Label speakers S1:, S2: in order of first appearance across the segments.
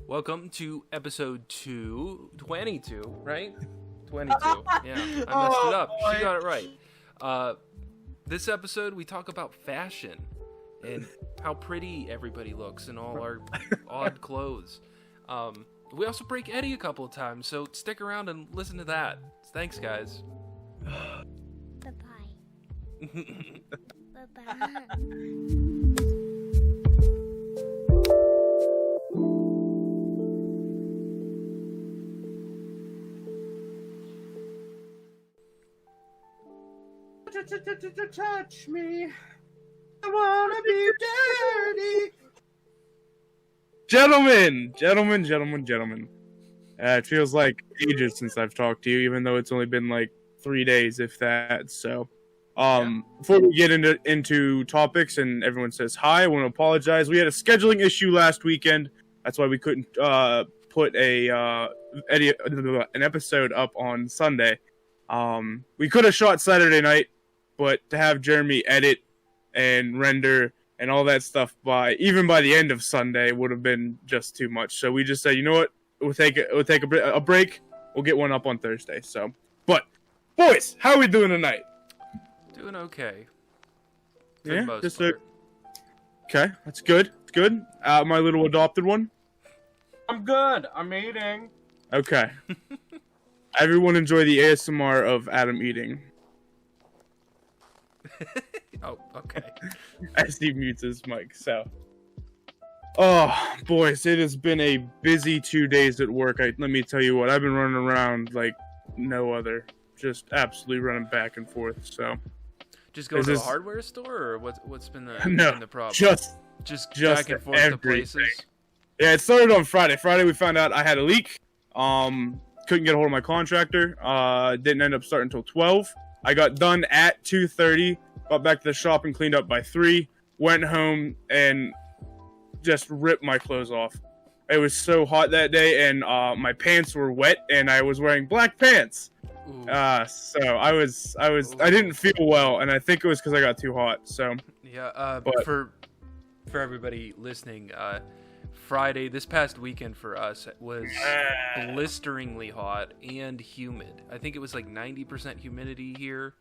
S1: Welcome to episode 22, right? 22. Yeah, I messed it up.
S2: Boy.
S1: She got it right. This episode, we talk about fashion and how pretty everybody looks in all our odd clothes. We also break Eddie a couple of times, so stick around and listen to that. Thanks, guys.
S3: Bye-bye. Bye-bye.
S2: Touch me. I wanna be dirty. Gentlemen. It feels like ages since I've talked to you, even though it's only been like 3 days, if that. So, before we get into topics and everyone says hi, I want to apologize. We had a scheduling issue last weekend. That's why we couldn't put an episode up on Sunday. We could have shot Saturday night, but to have Jeremy edit and render and all that stuff by the end of Sunday would have been just too much. So we just said, you know what, we'll take a break. We'll get one up on Thursday. So, but boys, how are we doing tonight?
S1: Doing okay.
S2: Yeah, okay. That's good. It's good. My little adopted one.
S4: I'm good. I'm eating.
S2: Okay. Everyone enjoy the ASMR of Adam eating.
S1: Oh, okay.
S2: As he mutes his mic, so. Oh, boys, it has been a busy 2 days at work. Let me tell you what, I've been running around like no other. Just absolutely running back and forth, so.
S1: Just go to a hardware store, or what's been the problem?
S2: Just
S1: back and forth to places?
S2: Yeah, it started on Friday. Friday we found out I had a leak. Couldn't get a hold of my contractor. Didn't end up starting until 12. I got done at 2:30. Got back to the shop and cleaned up by 3. Went home and just ripped my clothes off. It was so hot that day, and my pants were wet, and I was wearing black pants. So I didn't feel well, and I think it was because I got too hot. So
S1: yeah. For everybody listening, Friday, this past weekend for us, was blisteringly hot and humid. I think it was like 90% humidity here,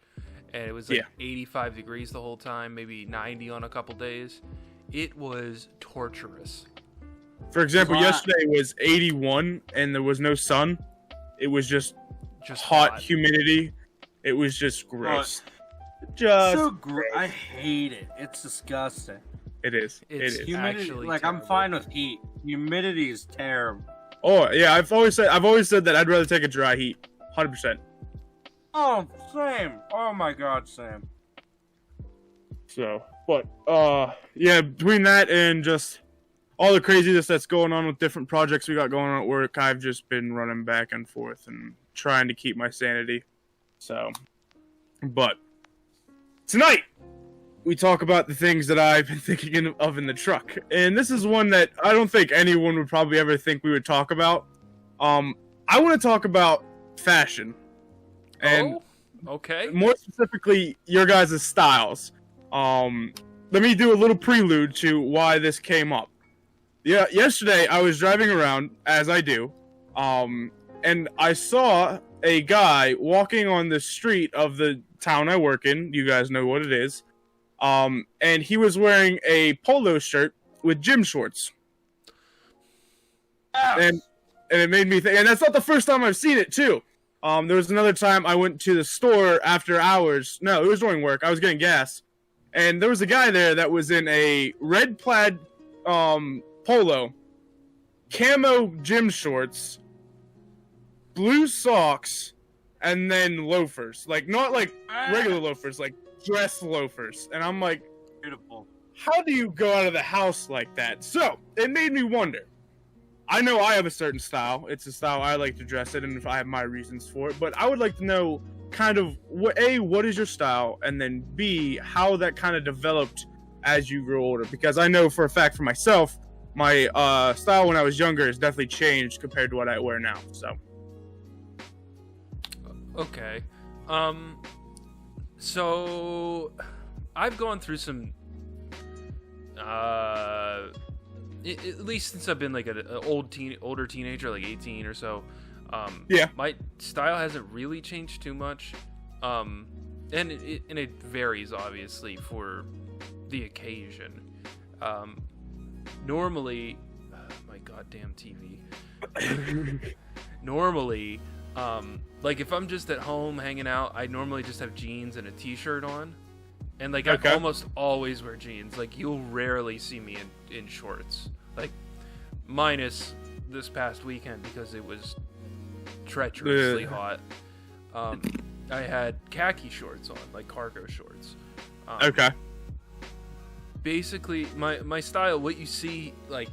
S1: and it was like 85 degrees the whole time, maybe 90 on a couple days. It was torturous.
S2: For example, yesterday was 81, and there was no sun. It was just hot humidity. It was just gross.
S4: I hate it. It's disgusting.
S2: It is.
S4: Humidity, like, terrible. I'm fine with heat. Humidity is terrible.
S2: Oh yeah, I've always said that I'd rather take a dry heat, 100%.
S4: Oh, same. Oh my God, same.
S2: So, but yeah, between that and just all the craziness that's going on with different projects we got going on at work, I've just been running back and forth and trying to keep my sanity. So, but tonight we talk about the things that I've been thinking of in the truck. And this is one that I don't think anyone would probably ever think we would talk about. I want to talk about fashion. And
S1: okay.
S2: More specifically, your guys' styles. Let me do a little prelude to why this came up. Yeah, yesterday I was driving around, as I do, and I saw a guy walking on the street of the town I work in. You guys know what it is. And he was wearing a polo shirt with gym shorts. And it made me think, and that's not the first time I've seen it too. There was another time I went to the store after hours. No, it was during work. I was getting gas. And there was a guy there that was in a red plaid polo, camo gym shorts, blue socks, and then loafers. Like, not like regular loafers, like dress loafers. And I'm like,
S4: beautiful.
S2: How do you go out of the house like that? So it made me wonder. I know I have a certain style. It's a style I like to dress in, and if I have my reasons for it. But I would like to know kind of what is your style, and then B, how that kind of developed as you grew older. Because I know for a fact for myself, my style when I was younger has definitely changed compared to what I wear now. So
S1: okay. So I've gone through some at least since I've been like an older teenager, like 18 or so.
S2: Yeah.
S1: My style hasn't really changed too much, and it varies obviously for the occasion. Normally, my goddamn TV. Normally, like if I'm just at home hanging out, I normally just have jeans and a t-shirt on, and like I almost always wear jeans. Like you'll rarely see me in shorts, like minus this past weekend because it was treacherously hot. I had khaki shorts on, like cargo shorts. Basically, my style, what you see, like,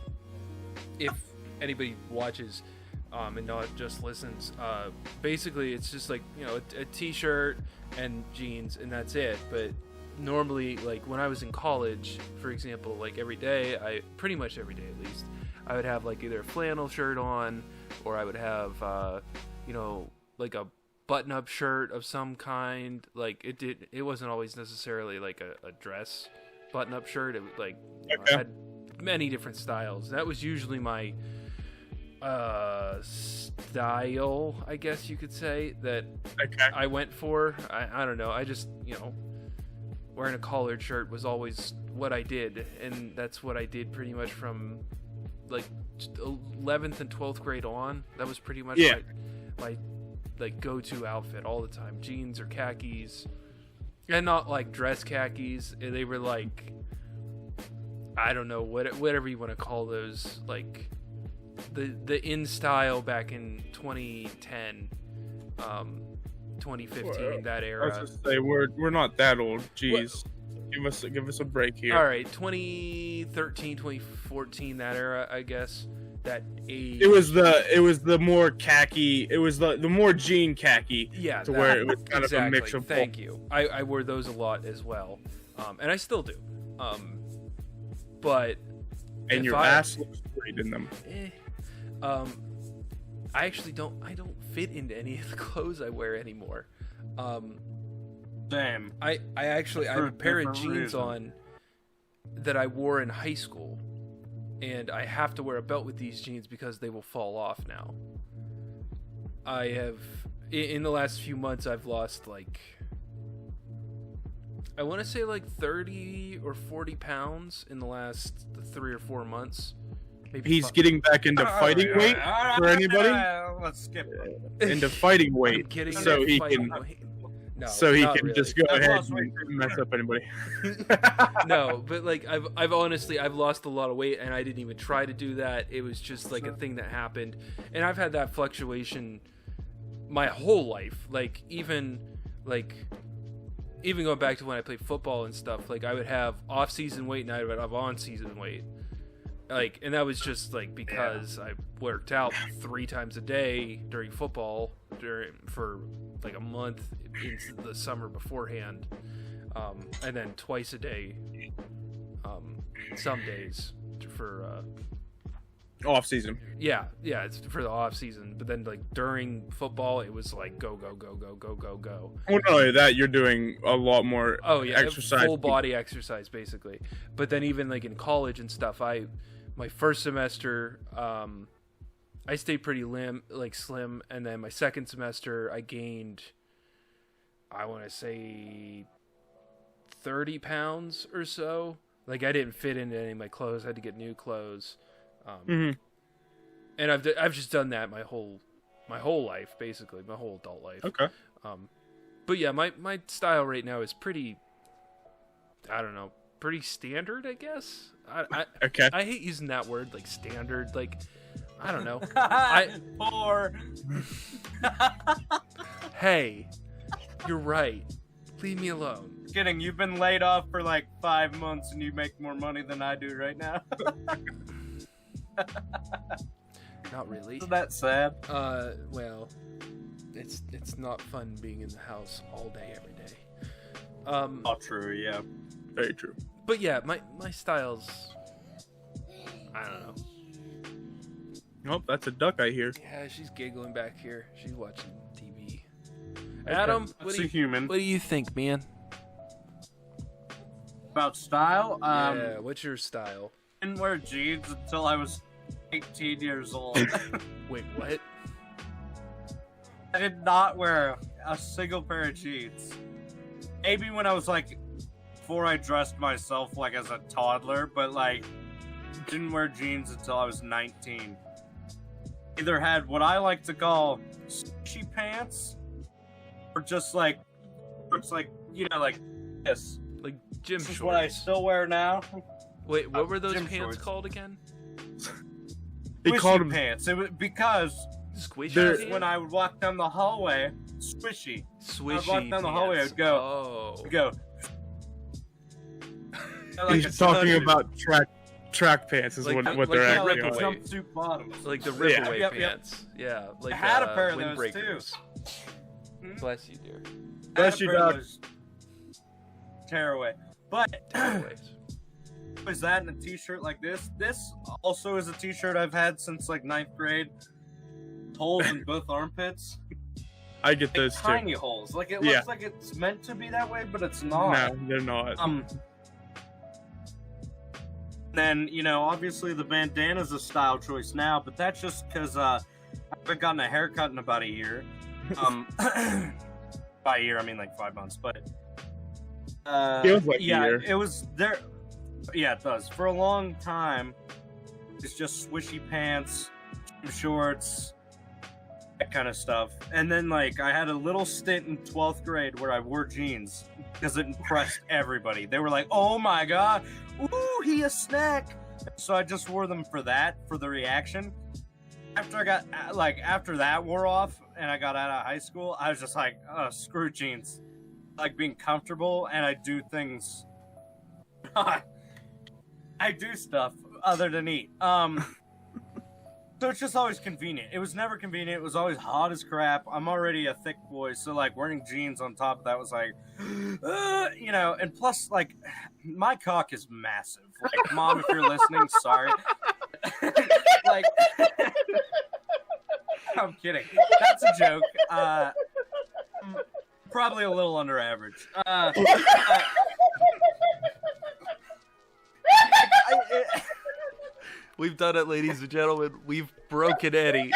S1: if anybody watches and not just listens, basically it's just like, you know, a t-shirt and jeans and that's it. But normally, like when I was in college, for example, like pretty much every day at least, I would have like either a flannel shirt on, or I would have you know, like a button-up shirt of some kind. Like it wasn't always necessarily like a dress button-up shirt. It like had many different styles. That was usually my style, I guess you could say, that I went for. I don't know. I just, you know, wearing a collared shirt was always what I did, and that's what I did pretty much from like 11th and 12th grade on. That was pretty much my like go-to outfit all the time. Jeans or khakis, and not like dress khakis. They were like, I don't know, whatever you want to call those, like the in style back in 2010, 2015, that era.
S2: I was just say we're not that old. Jeez. Give us a break here.
S1: All right, 2013, 2014, that era, I guess. That age.
S2: It was the more khaki. It was the more jean khaki.
S1: Yeah,
S2: where it was kind
S1: exactly.
S2: of a mix of.
S1: Thank you. I wore those a lot as well, and I still do. But
S2: and your ass looks great in them.
S1: I actually don't fit into any of the clothes I wear anymore.
S4: Damn.
S1: I actually I have a pair of jeans on that I wore in high school, and I have to wear a belt with these jeans because they will fall off now. I have, in the last few months, I've lost like, I want to say like 30 or 40 pounds in the last 3 or 4 months. Maybe
S2: he's getting back into fighting weight for anybody.
S4: Let's skip it.
S2: Into fighting weight, so he can.
S1: No,
S2: so he can
S1: really.
S2: just go ahead and mess up anybody.
S1: No, but like I've honestly lost a lot of weight, and I didn't even try to do that. It was just like a thing that happened, and I've had that fluctuation my whole life. Like even going back to when I played football and stuff. Like I would have off-season weight, and I would have on-season weight. Like, and that was just like because I worked out 3 times a day during football for like a month in the summer beforehand, and then twice a day some days for
S2: off season.
S1: Yeah, it's for the off season. But then like during football, it was like go.
S2: Well, not only that, you're doing a lot more.
S1: Oh yeah,
S2: exercise,
S1: full body exercise basically. But then even like in college and stuff, my first semester, I stayed pretty slim, and then my second semester, I gained, I want to say, 30 pounds or so. Like I didn't fit into any of my clothes; I had to get new clothes. And I've just done that my whole life, basically, my whole adult life.
S2: Okay.
S1: But yeah, my style right now is pretty, I don't know, pretty standard, I guess.
S2: Okay.
S1: I hate using that word, like standard. Like, I don't know.
S4: Poor.
S1: Hey, you're right. Leave me alone.
S4: Kidding. You've been laid off for like 5 months, and you make more money than I do right now.
S1: Not really.
S4: Isn't that sad?
S1: Well, it's not fun being in the house all day every day.
S4: Oh, true. Yeah.
S2: Very true.
S1: But yeah, my styles, I don't know.
S2: Oh, that's a duck I hear.
S1: Yeah, she's giggling back here. She's watching TV. Adam,
S4: what do
S1: you think, man?
S4: About style?
S1: Yeah, what's your style?
S4: didn't wear jeans until I was 18 years old.
S1: Wait, what?
S4: I did not wear a single pair of jeans. Maybe when I was like, before I dressed myself like as a toddler, but like, didn't wear jeans until I was 19. Either had what I like to call squishy pants, or just like, it's like, you know, like this.
S1: Like gym
S4: This is
S1: shorts.
S4: what I still wear now.
S1: Wait, what were those
S4: Gym
S1: pants
S4: shorts.
S1: called again?
S2: They
S4: Squishy
S2: called them.
S4: pants. It was because
S1: Squishy
S2: They're-
S1: pants?
S4: when I would walk down the hallway, squishy.
S1: Swishy
S4: I'd walk down the hallway,
S1: pants.
S4: I'd go-
S1: Oh.
S4: I'd go. Like
S2: He's talking about track pants is
S1: Like-
S2: what
S1: like
S2: they're
S1: the
S2: actually
S1: rip
S2: on.
S1: away.
S4: Jumpsuit bottoms.
S1: Like the
S2: Yeah.
S1: rip away
S4: Yep, yep.
S1: pants. Yeah. Like
S4: I had a pair of those,
S1: windbreakers.
S4: Hmm?
S1: Bless you, dear.
S2: Bless you, dog.
S4: Tearaway. But
S1: Anyways.
S4: was that in a t-shirt like this? This also is a t-shirt I've had since like 9th grade. Holes in both armpits.
S2: I get those too.
S4: Tiny holes. Like it
S2: Yeah.
S4: looks like it's meant to be that way, but it's not.
S2: No, they're not.
S4: Then, you know, obviously the bandana's a style choice now, but that's just because I haven't gotten a haircut in about a year. By a year, I mean like 5 months, but
S2: Feels like a
S4: yeah,
S2: year.
S4: it was there. Yeah, it does. For a long time, it's just swishy pants, shorts, that kind of stuff. And then, like, I had a little stint in 12th grade where I wore jeans because it impressed everybody. They were like, "Oh my god, ooh, he a snack!" So I just wore them for that, for the reaction. After I got after that wore off and I got out of high school, I was just like, "Oh, screw jeans." Like being comfortable, and I do things. I do stuff other than eat. So it's just always convenient. It was never convenient. It was always hot as crap. I'm already a thick boy, so like wearing jeans on top of that was like, you know. And plus, like, my cock is massive. Like, Mom, if you're listening, sorry. Like, I'm kidding. That's a joke. Probably a little under average.
S1: We've done it, ladies and gentlemen. We've broken Eddie.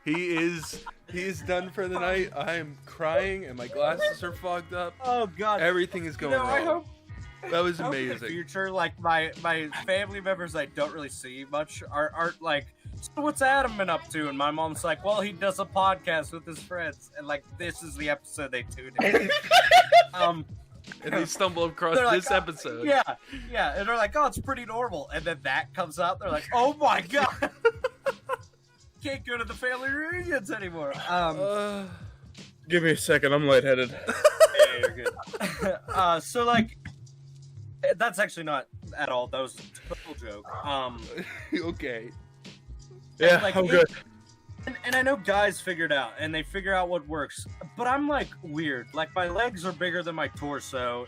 S1: He is done for the night. I am crying and my glasses are fogged up.
S4: Oh God!
S1: Everything is going
S4: I
S1: wrong.
S4: hope
S1: That was
S4: in the
S1: amazing.
S4: future, like my family members I don't really see much aren't like, so what's Adam been up to? And my mom's like, well, he does a podcast with his friends, and like this is the episode they tuned in.
S1: And they stumble across
S4: They're like,
S1: this episode.
S4: Yeah, and they're like, oh, it's pretty normal. And then that comes out, they're like, oh my god, can't go to the family reunions anymore.
S2: Give me a second, I'm lightheaded.
S4: Yeah, you're good. So like, that's actually not at all. That was a total joke.
S1: Okay.
S2: Yeah,
S4: like,
S2: I'm good.
S4: And I know guys figure it out, and they figure out what works. But I'm like weird. Like my legs are bigger than my torso.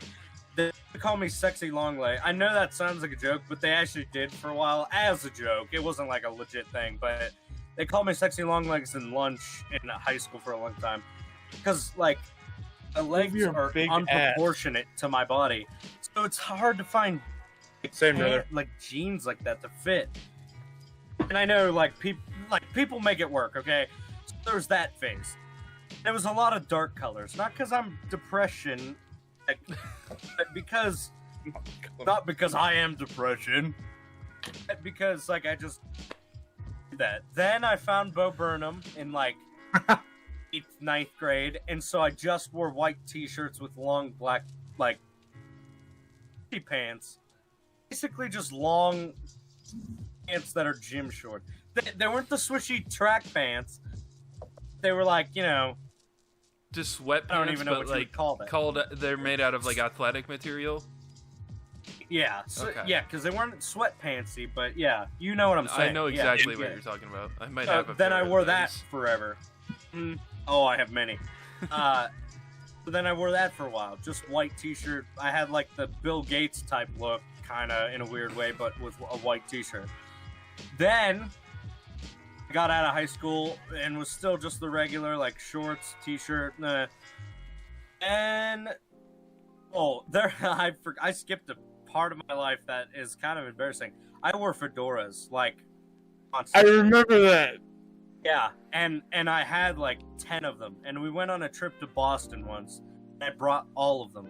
S4: They call me sexy long leg. I know that sounds like a joke, but they actually did for a while as a joke. It wasn't like a legit thing, but they called me sexy long legs in lunch in high school for a long time. Because like the legs
S2: your
S4: are
S2: big
S4: unproportionate to my body, so it's hard to find
S2: Same brother.
S4: like jeans like that to fit. And I know like people make it work, okay? So there's that phase. There was a lot of dark colors, not because I'm depression, like, but because not because I am depression, but because like I just did that. Then I found Bo Burnham in like 8th, 9th grade, and so I just wore white t-shirts with long black like pants, basically just long pants that are gym short. They weren't the swishy track pants. They were like, you know,
S1: Just sweatpants,
S4: I don't even know
S1: but
S4: what you
S1: like
S4: would call that.
S1: they're made out of like athletic material.
S4: Yeah, so,
S1: Okay.
S4: yeah, because they weren't sweatpantsy, but yeah, you know what I'm saying.
S1: I know
S4: Yeah,
S1: exactly what
S4: yeah.
S1: you're talking about. I might have a
S4: Then
S1: pair
S4: I
S1: of
S4: wore that
S1: those.
S4: forever. Oh, I have many. But then I wore that for a while. Just white t-shirt. I had like the Bill Gates type look, kind of in a weird way, but with a white t-shirt. Then I got out of high school and was still just the regular like shorts, t-shirt, and I skipped a part of my life that is kind of embarrassing. I wore fedoras, like,
S2: I
S4: constantly.
S2: remember that.
S4: Yeah, and I had like 10 of them, and we went on a trip to Boston once, and I brought all of them,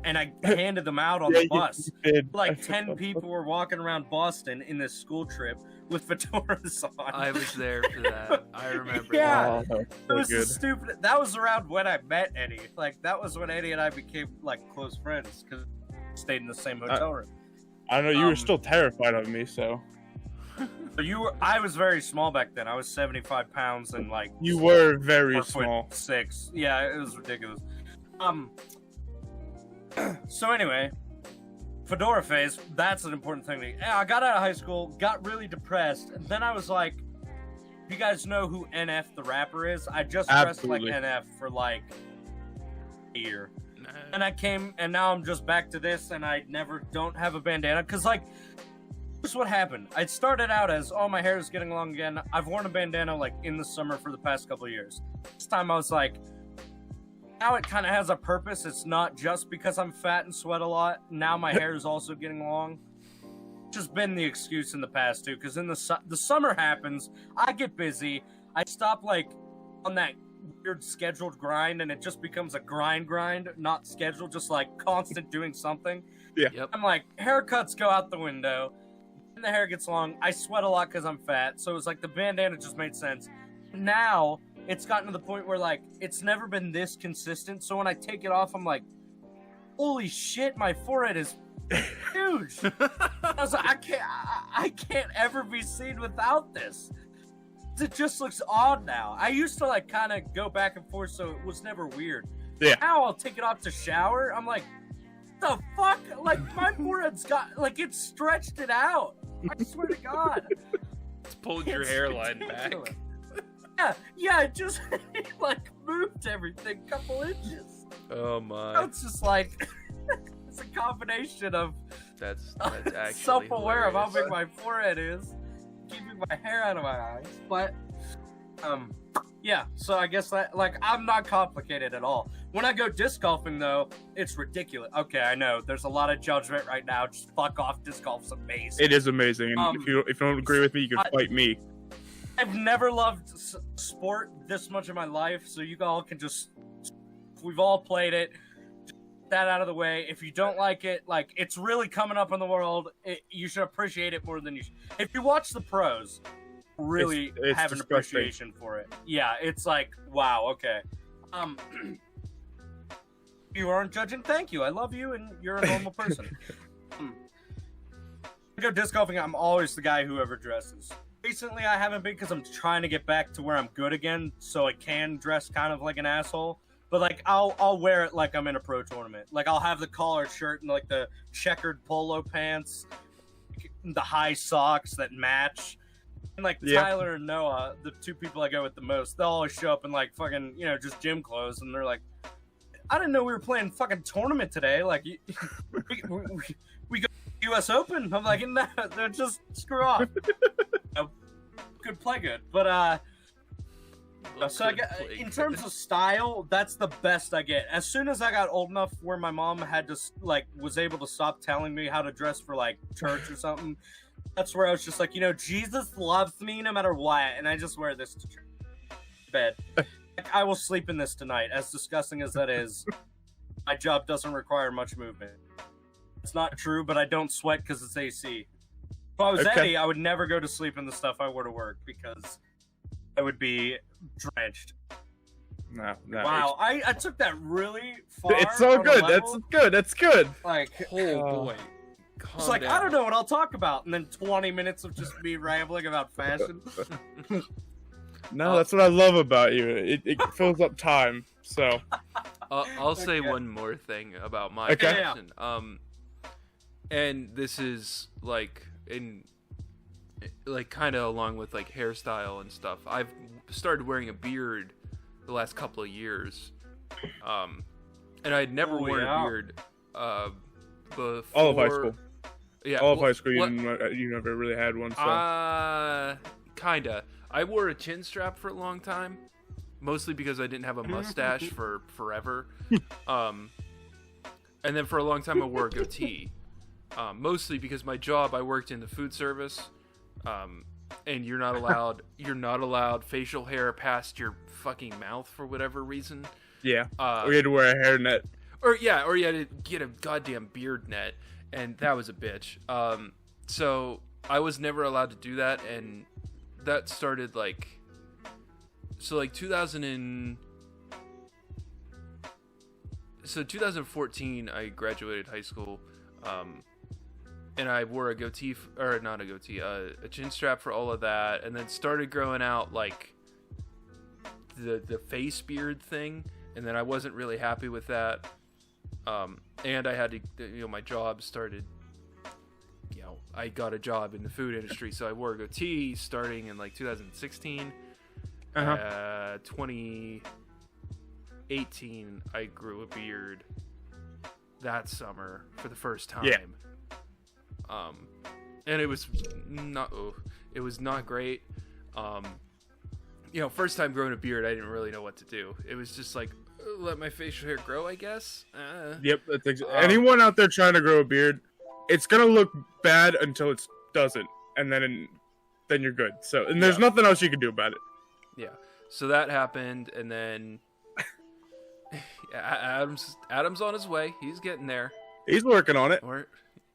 S4: and I handed them out on the bus. Like 10 people were walking around Boston in this school trip with fedoras on.
S1: I was there for that. I remember.
S4: Yeah.
S2: Oh,
S4: It was
S2: so
S4: the
S2: good.
S4: stupid. That was around when I met Eddie. Like that was when Eddie and I became like close friends because we stayed in the same hotel room.
S2: I know you were still terrified of me, so
S4: But I was very small back then. I was 75 pounds and like
S2: you were very
S4: 4'6".
S2: small.
S4: Yeah, it was ridiculous. So anyway, fedora phase. That's an important thing. I got out of high school, got really depressed, and then I was like, "You guys know who NF the rapper is? I just dressed like
S2: Absolutely.
S4: NF for like a year." And I came, and now I'm just back to this, and I don't have a bandana, because, like, here's what happened. I started out as, oh, my hair is getting long again. I've worn a bandana, like, in the summer for the past couple of years. This time I was like, now it kind of has a purpose. It's not just because I'm fat and sweat a lot. Now my hair is also getting long. Just been the excuse in the past, too, because in the summer happens, I get busy, I stop, like, on that weird scheduled grind, and it just becomes a grind, not scheduled, just like constant doing something.
S2: Yeah.
S1: Yep.
S4: I'm like, haircuts go out the window, and the hair gets long. I sweat a lot because I'm fat, so it's like the bandana just made sense. Now it's gotten to the point where like it's never been this consistent. So when I take it off, I'm like, holy shit, my forehead is huge. I was like, I can't ever be seen without this. It just looks odd now. I used to like kind of go back and forth, so it was never weird.
S2: Yeah.
S4: Now I'll take it off to shower. I'm like, the fuck? Like my forehead's got like it's stretched it out. I swear to God.
S1: It's pulled your hairline back.
S4: Yeah, it just it, like moved everything a couple inches.
S1: Oh my.
S4: Now it's just like it's a combination of
S1: That's actually
S4: self-aware of how
S1: hilarious.
S4: big my forehead is, keeping my hair out of my eyes. But yeah, so I guess that like I'm not complicated at all. When I go disc golfing though, it's ridiculous. Okay, I know there's a lot of judgment right now. Just fuck off, disc golf's amazing.
S2: It is amazing. And if you don't agree with me, you can fight me.
S4: I've never loved sport this much in my life, so you all can just we've all played it. Just get that out of the way. If you don't like it, like it's really coming up in the world, you should appreciate it more than you should. If you watch the pros, really
S2: It's
S4: have an
S2: disgusting.
S4: appreciation for it. Yeah, it's like wow, okay. You aren't judging. Thank you. I love you, and you're a normal person. When I go disc golfing, I'm always the guy who ever dresses. Recently, I haven't been because I'm trying to get back to where I'm good again, so I can dress kind of like an asshole. But like, I'll wear it like I'm in a pro tournament. Like, I'll have the collared shirt and like the checkered polo pants, the high socks that match. And like Tyler and Noah, the two people I go with the most, they'll always show up in like fucking, you know, just gym clothes, and they're like, I didn't know we were playing fucking tournament today. Like, we go U.S. Open. I'm like, no, they're just screw off. Could play good, but so I get, in terms of style, that's the best I get. As soon as I got old enough where my mom had to like was able to stop telling me how to dress for like church or something, that's where I was just like, you know, Jesus loves me no matter what, and I just wear this to church. Bed. Like, I will sleep in this tonight. As disgusting as that is, my job doesn't require much movement. It's not true, but I don't sweat because it's AC. If I was Eddie, I would never go to sleep in the stuff I wore to work because I would be drenched.
S2: No.
S4: Wow, I took that really far.
S2: It's so
S4: on a
S2: good.
S4: level.
S2: That's good. That's good.
S4: Like,
S1: Oh boy.
S4: it's like, I don't know what I'll talk about. And then 20 minutes of just me rambling about fashion.
S2: No, that's what I love about you. It fills up time. So
S1: I'll say
S4: Okay.
S1: one more thing about my
S2: Okay.
S1: fashion. And this is like kind of along with like hairstyle and stuff. I've started wearing a beard the last couple of years. And I'd never worn a beard before.
S2: all of high school.
S1: Yeah.
S2: All of high school,
S1: what-
S2: you never really had one. So
S1: Kinda. I wore a chin strap for a long time, mostly because I didn't have a mustache for forever. And then for a long time I wore a goatee. mostly because my job, I worked in the food service, and you're not allowed facial hair past your fucking mouth for whatever reason.
S2: Yeah. Or you had to wear a hairnet.
S1: Or you had to get a goddamn beard net, and that was a bitch. So I was never allowed to do that, and that started like 2014 I graduated high school, and I wore a goatee, or not a goatee, a chin strap for all of that, and then started growing out like the face beard thing, and then I wasn't really happy with that, and I had to, my job started, I got a job in the food industry, so I wore a goatee starting in like 2016. 2018 I grew a beard that summer for the first time.
S2: Yeah.
S1: And it was not great. First time growing a beard, I didn't really know what to do. It was just like, let my facial hair grow, I guess.
S2: Yep, that's anyone out there trying to grow a beard, it's gonna look bad until it doesn't, and then you're good. So, and there's nothing else you can do about it.
S1: Yeah. So that happened, and then Adam's on his way. He's getting there.
S2: He's working on it.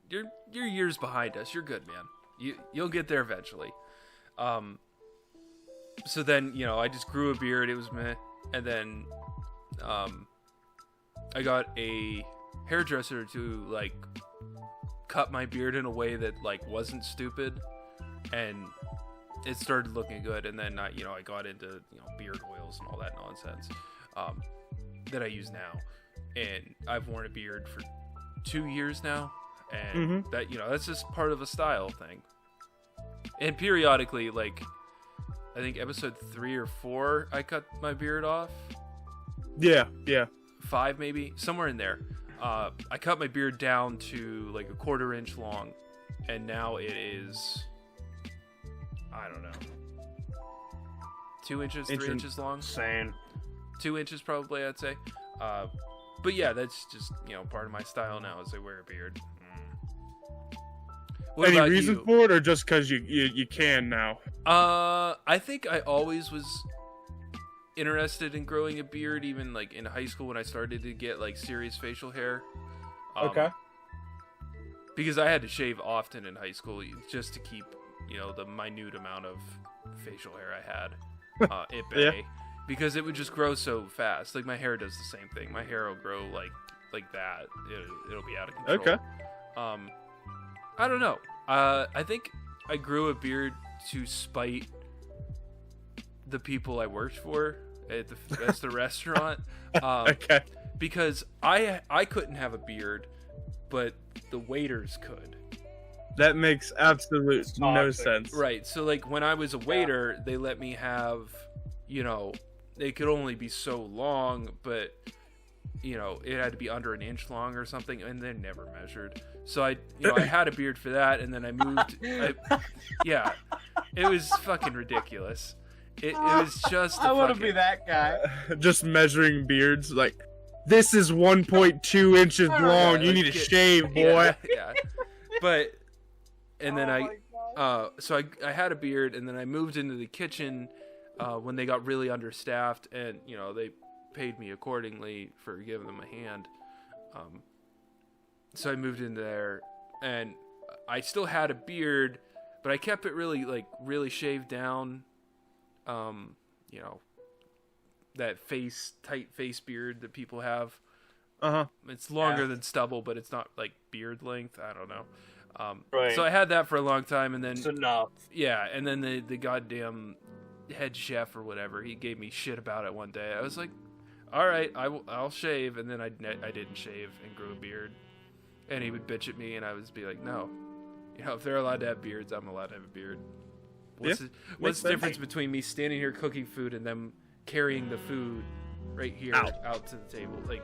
S1: You're years behind us. You're good, man. You'll get there eventually. So then, I just grew a beard. It was meh. And then I got a hairdresser to like cut my beard in a way that like wasn't stupid, and it started looking good. And then I got into beard oils and all that nonsense that I use now, and I've worn a beard for 2 years now, and that that's just part of a style thing. And periodically, like I think episode 3 or 4, I cut my beard off.
S2: Yeah.
S1: 5 maybe, somewhere in there. I cut my beard down to like a 1/4 inch long, and now it is, I don't know, 2 inches, 3 inches long.
S4: Insane.
S1: 2 inches probably, I'd say. But yeah, that's just part of my style now is I wear a beard. What
S2: Any
S1: about
S2: reason
S1: you?
S2: for it, or just because you can now?
S1: I think I always was interested in growing a beard, even like in high school when I started to get like serious facial hair.
S2: Okay.
S1: Because I had to shave often in high school just to keep the minute amount of facial hair I had at bay.
S2: Yeah.
S1: Because it would just grow so fast. Like my hair does the same thing. My hair will grow like that. It'll be out of control.
S2: Okay.
S1: I don't know. I think I grew a beard to spite the people I worked for at the restaurant.
S2: Okay.
S1: Because I couldn't have a beard, but the waiters could.
S2: That makes absolute no sense.
S1: Right. So like when I was a waiter, they let me have, they could only be so long, but it had to be under an inch long or something, and they never measured. So I had a beard for that, and then I moved. Yeah, it was fucking ridiculous. It was just.
S4: I want to be that guy.
S2: Just measuring beards, like this is 1.2 inches long. You need to shave, boy.
S1: Yeah. But, and then so I had a beard, and then I moved into the kitchen when they got really understaffed, and they paid me accordingly for giving them a hand. So I moved in there, and I still had a beard, but I kept it really shaved down. That tight face beard that people have. It's longer than stubble, but it's not like beard length. I don't know.
S4: Right.
S1: So I had that for a long time, and then
S4: It's enough.
S1: yeah, and then the goddamn head chef or whatever, he gave me shit about it one day. I was like, all right, I'll shave, and then I didn't shave and grew a beard, and he would bitch at me, and I would be like, no, if they're allowed to have beards, I'm allowed to have a beard. What's the difference between me standing here cooking food and them carrying the food right here out to the table? Like,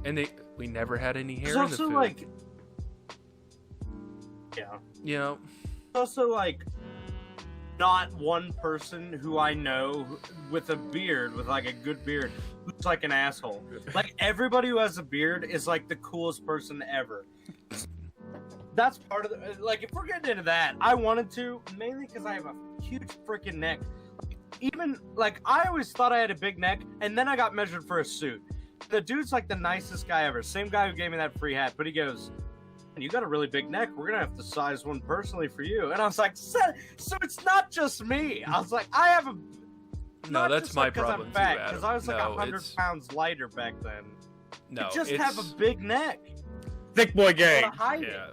S1: and we never had any hair in the food.
S4: Like,
S1: yeah.
S4: Also, like, not one person who I know with a beard, with like a good beard, who's like an asshole. Like, everybody who has a beard is like the coolest person ever. that's part of the, like, if we're getting into that, I wanted to, mainly because I have a huge freaking neck. Even, like, I always thought I had a big neck, and then I got measured for a suit. The dude's like the nicest guy ever. Same guy who gave me that free hat, but he goes, you got a really big neck. We're going to have to size one personally for you. And I was like, so it's not just me. I was like, I have a...
S1: No, that's my problem too, Adam.
S4: Because I was like 100 pounds lighter back then.
S1: No,
S4: you just have a big neck.
S2: Thick boy gang.
S4: Yeah.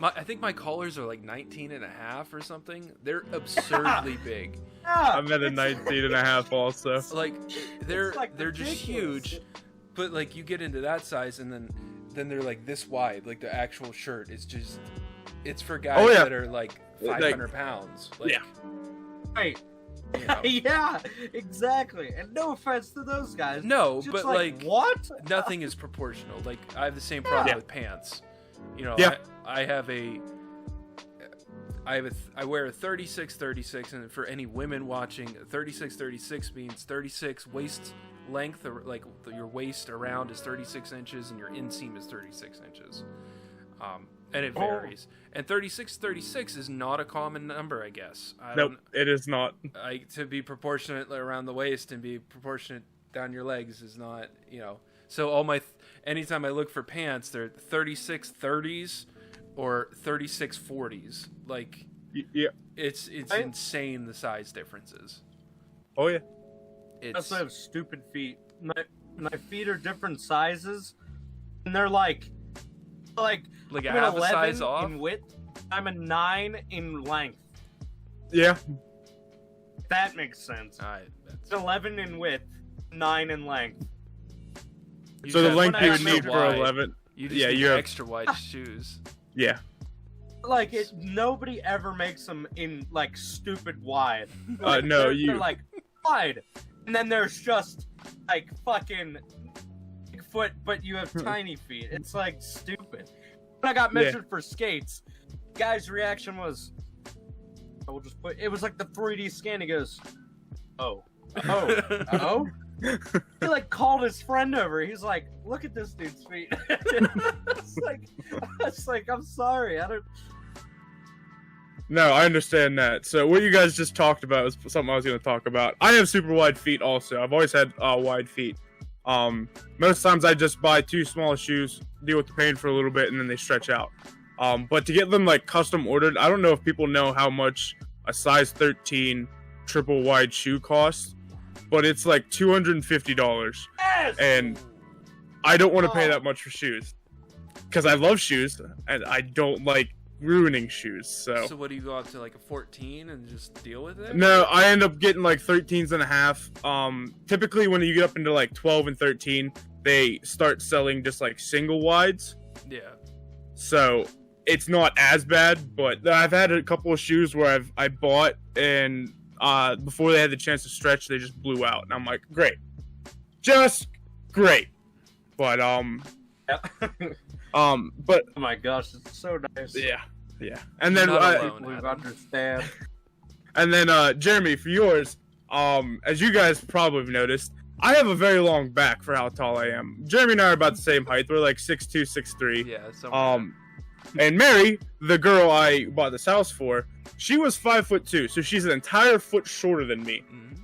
S1: I think my collars are like 19 and a half or something. They're absurdly big.
S2: Yeah, I'm at a 19 and a half also.
S1: Like they're
S4: ridiculous.
S1: Just huge, but like you get into that size and then they're like this wide. Like the actual shirt is just, it's for guys that are like 500 pounds. Like,
S2: yeah.
S4: Right.
S1: You know.
S4: Yeah, exactly. And no offense to those guys.
S1: No,
S4: just
S1: but like
S4: what?
S1: Nothing is proportional. Like I have the same problem with pants. You know, I wear a 36-36, and for any women watching, 36-36 means 36 waist length, or like your waist around is 36 inches and your inseam is 36 inches. And it varies. And 36-36 is not a common number, I guess.
S2: Nope, it is not.
S1: To be proportionate around the waist and be proportionate down your legs is not, you know. So anytime I look for pants, they're 36-30s or 36-40s. Like,
S2: yeah,
S1: it's insane the size differences.
S2: Oh yeah.
S4: I also have stupid feet. My feet are different sizes, and they're like
S1: a
S4: I'm
S1: half
S4: an
S1: a size
S4: 11
S1: off
S4: in width. I'm a 9 in length.
S2: Yeah.
S4: That makes sense. It's 11 in width, 9 in length.
S2: So the length you would need for 11.
S1: You just need extra wide shoes.
S2: Yeah.
S4: Like nobody ever makes them in like stupid wide.
S2: Like, no,
S4: they're like wide, and then there's just like fucking big foot, but you have tiny feet. It's like stupid. When I got measured for skates, guy's reaction was, "We'll just put." It was like the 3D scan. He goes, "Oh." He like called his friend over. He's like, "Look at this dude's feet." It's like, I'm sorry, I don't.
S2: No, I understand that. So what you guys just talked about was something I was going to talk about. I have super wide feet also. I've always had wide feet. Most times I just buy two small shoes, deal with the pain for a little bit, and then they stretch out. But to get them like custom ordered, I don't know if people know how much a size 13 triple wide shoe costs, but it's like $250.
S4: Yes!
S2: And I don't want to pay that much for shoes because I love shoes and I don't like ruining shoes. So
S1: what do you go up to, like a 14 and just deal with it?
S2: No, I end up getting like 13s and a half. Typically when you get up into like 12 and 13, they start selling just like single wides.
S1: Yeah.
S2: So it's not as bad, but I've had a couple of shoes where I bought and before they had the chance to stretch, they just blew out, and I'm like, great, just great. But but
S4: oh my gosh, it's so nice.
S2: Yeah. And then
S4: we understand.
S2: And then Jeremy, for yours, as you guys probably have noticed, I have a very long back for how tall I am. Jeremy and I are about the same height. We're like 6'2", 6'3".
S1: Yeah.
S2: And Mary, the girl I bought this house for, she was 5'2", so she's an entire foot shorter than me. Mm-hmm.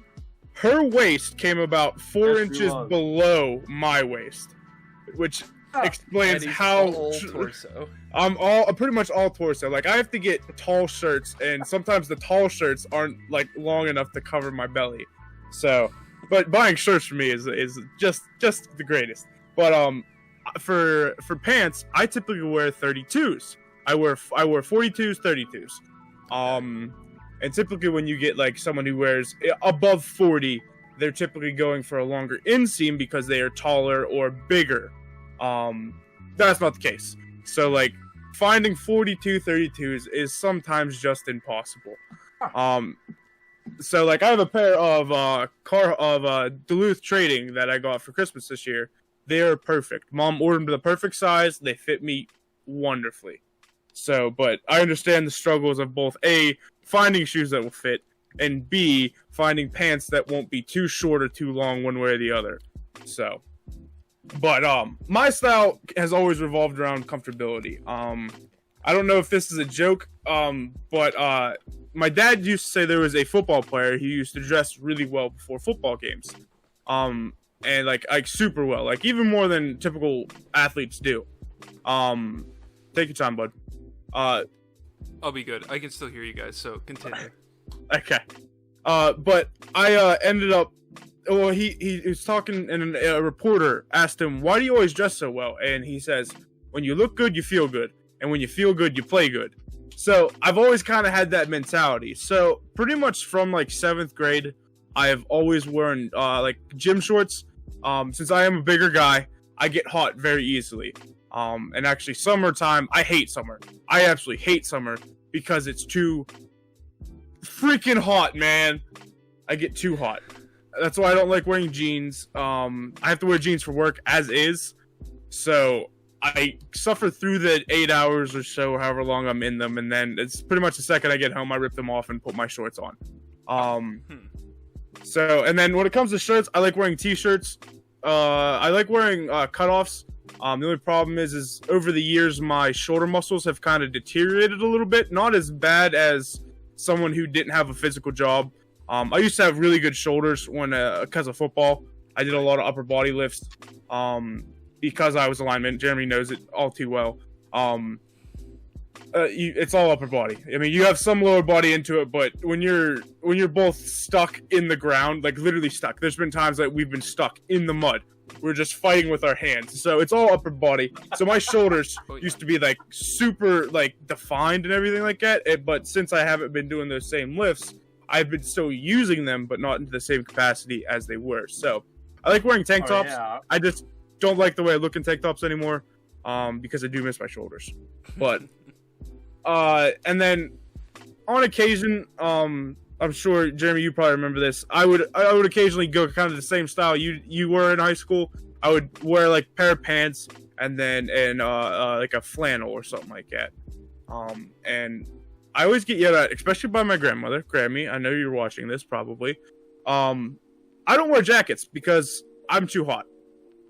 S2: Her waist came about 4 inches below my waist, which explains how
S1: all torso.
S2: I'm pretty much all torso. Like I have to get tall shirts, and sometimes the tall shirts aren't like long enough to cover my belly. So, but buying shirts for me is just the greatest. But for pants, I typically wear 32s. I wear 42s, 32s. And typically when you get like someone who wears above 40, they're typically going for a longer inseam because they are taller or bigger. That's not the case. So like finding 42 32s is sometimes just impossible. So like I have a pair of Duluth Trading that I got for Christmas this year. They are perfect. Mom ordered them to the perfect size. They fit me wonderfully. So, but I understand the struggles of both A, finding shoes that will fit, and B, finding pants that won't be too short or too long one way or the other. So, but my style has always revolved around comfortability. I don't know if this is a joke, but my dad used to say there was a football player who used to dress really well before football games, and like super well, like even more than typical athletes do. Take your time, bud.
S1: I'll be good. I can still hear you guys, so continue.
S2: Okay. But I ended up. Well, he was talking, and a reporter asked him, "Why do you always dress so well?" And he says, "When you look good, you feel good, and when you feel good, you play good." So I've always kind of had that mentality. So pretty much from like 7th grade, I have always worn like gym shorts. Since I am a bigger guy, I get hot very easily. And actually, summertime, I hate summer. I absolutely hate summer because it's too freaking hot, man. I get too hot. That's why I don't like wearing jeans. I have to wear jeans for work as is. So I suffer through the 8 hours or so, however long I'm in them. And then it's pretty much the second I get home, I rip them off and put my shorts on. So, and then when it comes to shirts, I like wearing t-shirts. I like wearing cutoffs. The only problem is over the years, my shoulder muscles have kind of deteriorated a little bit. Not as bad as someone who didn't have a physical job. I used to have really good shoulders when, because of football. I did a lot of upper body lifts, because I was a lineman. Jeremy knows it all too well. It's all upper body. I mean, you have some lower body into it, but when you're both stuck in the ground, like literally stuck. There's been times that we've been stuck in the mud. We're just fighting with our hands. So it's all upper body. So my shoulders used to be like super like defined and everything like that. But since I haven't been doing those same lifts, I've been still using them, but not in the same capacity as they were. So I like wearing tank tops.
S4: Yeah.
S2: I just don't like the way I look in tank tops anymore, because I do miss my shoulders. But and then on occasion, I'm sure Jeremy, you probably remember this. I would occasionally go kind of the same style you were in high school. I would wear like a pair of pants and then like a flannel or something like that. And I always get yelled at, especially by my grandmother. Grammy, I know you're watching this probably. I don't wear jackets because I'm too hot.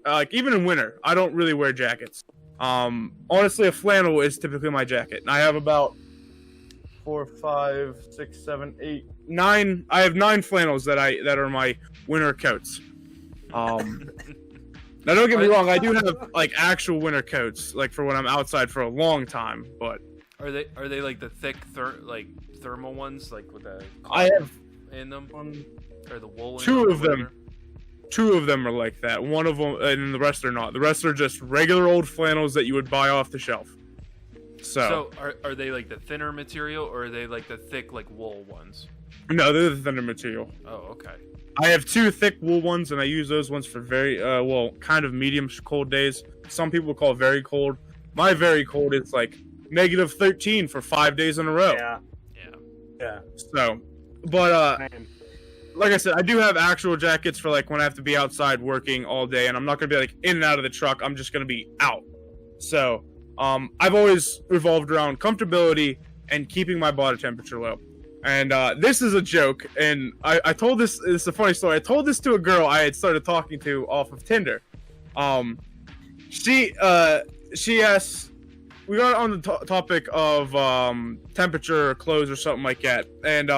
S2: Like even in winter, I don't really wear jackets. Honestly, a flannel is typically my jacket. And I have about 4, 5, 6, 7, 8, 9. I have 9 flannels that are my winter coats. Now don't get me wrong, I do have like actual winter coats, like for when I'm outside for a long time. But
S1: are they like the thick thermal ones, like with the
S2: I have
S1: in them, or the wool?
S2: 2 of them. 2 of them are like that. One of them, and the rest are not. The rest are just regular old flannels that you would buy off the shelf. So
S1: are they like the thinner material, or are they like the thick like wool ones?
S2: No, they're the thinner material.
S1: Oh, okay.
S2: I have 2 thick wool ones, and I use those ones for very kind of medium cold days. Some people call it very cold. My very cold is like -13 for 5 days in a row.
S4: Yeah.
S2: So, but like I said, I do have actual jackets for like when I have to be outside working all day, and I'm not gonna be like in and out of the truck. I'm just gonna be out. So, I've always revolved around comfortability and keeping my body temperature low. And this is a joke, and I told this. It's a funny story. I told this to a girl I had started talking to off of Tinder. She asked. We got on the topic of temperature or clothes or something like that, and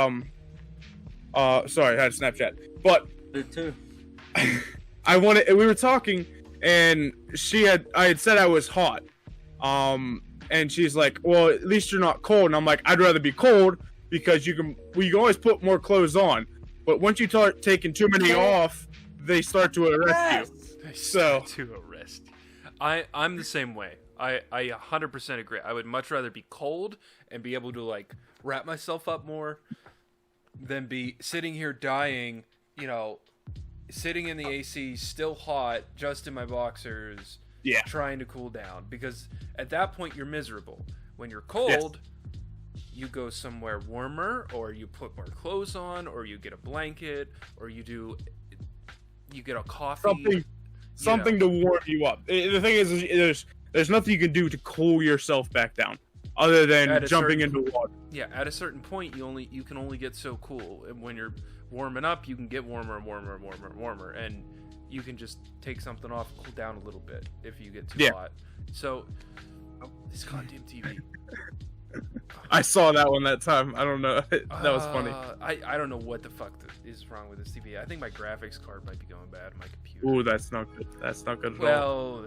S2: sorry, I had a Snapchat, but
S4: Did too.
S2: we were talking, and I had said I was hot, and she's like, well, at least you're not cold, and I'm like, I'd rather be cold because you can always put more clothes on, but once you start taking too many off, they start to arrest you.
S1: I'm the same way. I 100% agree. I would much rather be cold and be able to like wrap myself up more than be sitting here dying, sitting in the AC, still hot, just in my boxers, trying to cool down. Because at that point, you're miserable. When you're cold, you go somewhere warmer, or you put more clothes on, or you get a blanket, or you get a coffee.
S2: Something to warm you up. The thing is there's nothing you can do to cool yourself back down, other than jumping into water.
S1: Yeah, at a certain point, you can only get so cool. And when you're warming up, you can get warmer and warmer and warmer and warmer, and you can just take something off, cool down a little bit if you get too hot. So This goddamn TV.
S2: I saw that one that time. I don't know. That was funny.
S1: I don't know what the fuck is wrong with this TV. I think my graphics card might be going bad on my computer.
S2: Ooh, that's not good. That's not good at all.
S1: Well,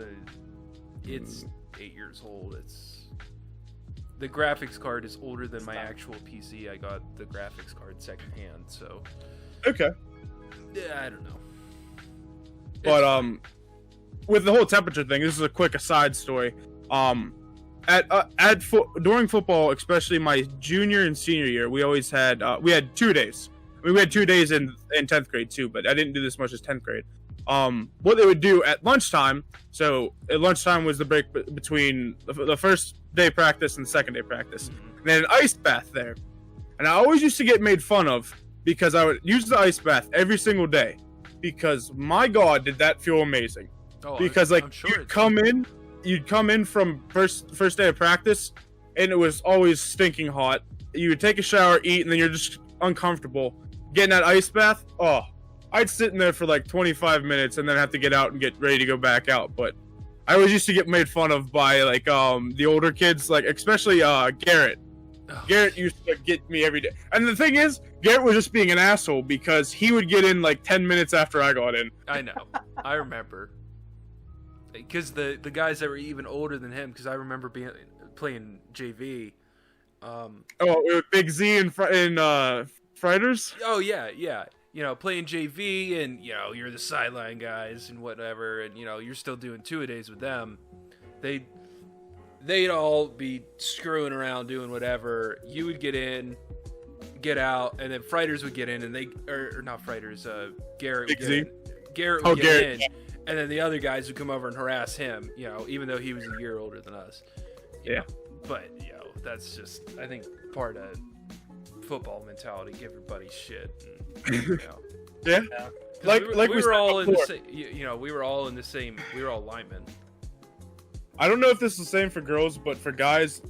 S1: it's 8 years old. The graphics card is older than my actual PC. I got the graphics card secondhand, so
S2: Okay.
S1: yeah, I don't know.
S2: But with the whole temperature thing, this is a quick aside story. During football, especially my junior and senior year, we always had 2 days. I mean, we had 2 days in 10th grade too, but I didn't do this much as 10th grade. What they would do at lunchtime, so at lunchtime was the break between the first day practice and the second day practice. And then an ice bath there. And I always used to get made fun of because I would use the ice bath every single day. Because my God, did that feel amazing.
S1: Oh,
S2: Because
S1: I'm sure
S2: you'd come in from first day of practice, and it was always stinking hot. You would take a shower, eat, and then you're just uncomfortable. Getting that ice bath, oh, I'd sit in there for like 25 minutes and then have to get out and get ready to go back out. But I always used to get made fun of by like the older kids, like especially Garrett.
S1: Oh.
S2: Garrett used to get me every day. And the thing is, Garrett was just being an asshole because he would get in like 10 minutes after I got in.
S1: I know. I remember. Because the guys that were even older than him, because I remember playing JV.
S2: With Big Z and Frieders?
S1: Oh, yeah. You know, playing JV, and, you know, you're the sideline guys and whatever, and, you know, you're still doing two-a-days with them. They'd all be screwing around doing whatever. You would get in, get out, and then Frieders would get in, and or not Frieders, Garrett would
S2: Big Z?
S1: get in. Garrett would get in,
S2: yeah.
S1: and then the other guys would come over and harass him, you know, even though he was a year older than us.
S2: Yeah.
S1: But, you know, that's just, I think, part of football mentality, give everybody shit. And, you know.
S2: Yeah.
S1: We were all in the
S2: before.
S1: same, you know, we were all linemen.
S2: I don't know if this is the same for girls, but for guys,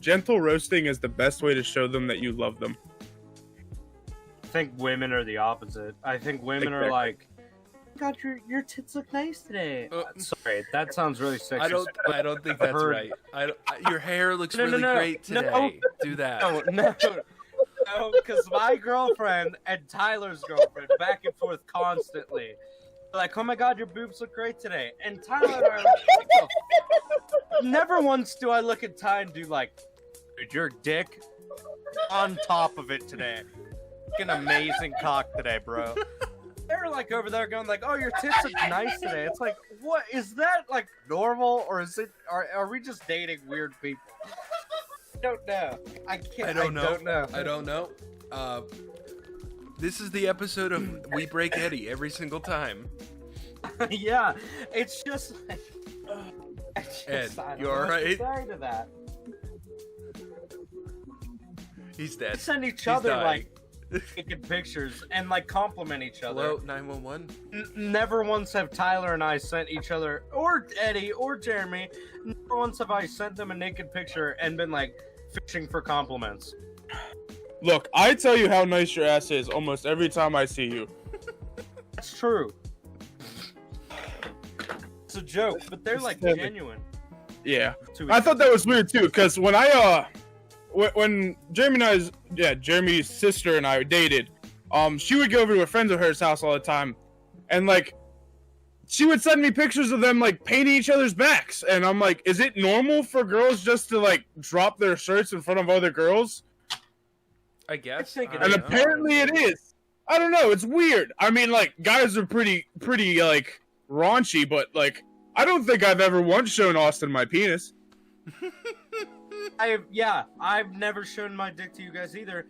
S2: gentle roasting is the best way to show them that you love them.
S4: I think women are the opposite. I think women are like, God, your tits look nice today. Sorry, that sounds really sexy.
S1: I don't think that's right. Your hair looks really great today.
S4: No.
S1: Do that.
S4: No, because my girlfriend and Tyler's girlfriend back and forth constantly. Like, oh my God, your boobs look great today. And Tyler and I are like, never once do I look at Ty and do like, dude, your dick on top of it today. An amazing cock today, bro. They're like over there going like, oh, your tits look nice today. It's like, what is that like normal, or is it? Are we just dating weird people? I don't know. I don't know.
S1: This is the episode of We Break Eddie every single time.
S4: Yeah, it's just like,
S1: Ed, you alright?
S4: Sorry to that.
S1: He's dead.
S4: They send each
S1: He's
S4: other
S1: dying.
S4: like taking pictures and like compliment each other.
S1: Hello, 911.
S4: Never once have Tyler and I sent each other, or Eddie, or Jeremy. Never once have I sent them a naked picture and been like fishing for compliments.
S2: Look, I tell you how nice your ass is almost every time I see you.
S4: That's true. It's a joke, but they're like genuine.
S2: Yeah, I thought that was weird too, because when when Jeremy's sister and I dated, she would go over to a friend of hers house all the time, and like, she would send me pictures of them like painting each other's backs, and I'm like, is it normal for girls just to like drop their shirts in front of other girls?
S1: I guess.
S2: And apparently it is. I don't know. It's weird. I mean, like, guys are pretty like raunchy, but like, I don't think I've ever once shown Austin my penis.
S4: I've never shown my dick to you guys either.